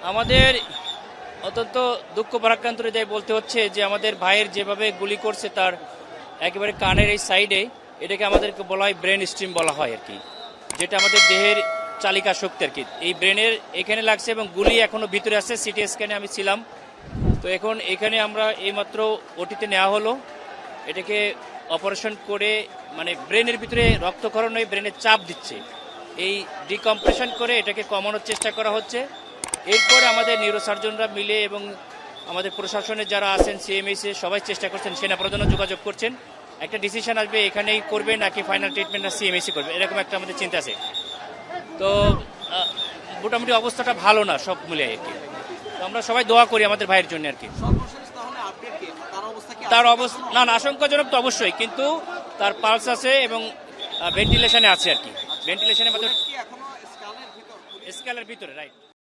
আমাদের অত্যন্ত দুঃখ ভারাক্রান্ত হৃদয় বলতে হচ্ছে যে আমাদের ভাইয়ের যেভাবে গুলি করছে তার একেবারে কানের এই সাইডে, এটাকে আমাদেরকে বলা হয় ব্রেন স্ট্রিম বলা হয় আর কি, যেটা আমাদের দেহের চালিকা শক্তি আর কি। এই ব্রেনের এখানে লাগছে এবং গুলি এখনো ভিতরে আছে। সিটি স্ক্যানে আমি ছিলাম, তো এখন এখানে আমরা এইমাত্র ওটিতে নেওয়া হলো। এটাকে অপারেশন করে মানে ব্রেনের ভিতরে রক্তক্ষরণ হয়ে ব্রেনের চাপ দিচ্ছে, এই ডিকম্প্রেশন করে এটাকে কমানোর চেষ্টা করা হচ্ছে। এরপরে আমাদের নিউরোসার্জনরা মিলে এবং আমাদের প্রশাসনের যারা আছেন সিএমএইচে সবাই চেষ্টা করছেন, সেনাপ্রধানও যোগাযোগ করছেন। একটা ডিসিশন আসবে এখানেই করবে নাকি ফাইনাল ট্রিটমেন্ট না সিএমএইচে করবে, এরকম একটা আমাদের চিন্তা আছে। তো মোটামুটি অবস্থাটা ভালো না সব মিলে আর কি। তো আমরা সবাই দোয়া করি আমাদের ভাইয়ের জন্য আর কি। তার অবস্থা না আশঙ্কাজনক তো অবশ্যই, কিন্তু তার পালস আছে এবং ভেন্টিলেশনে আছে আর কি। ভেন্টিলেশনের মধ্যে স্কেলের ভিতরে রাইট।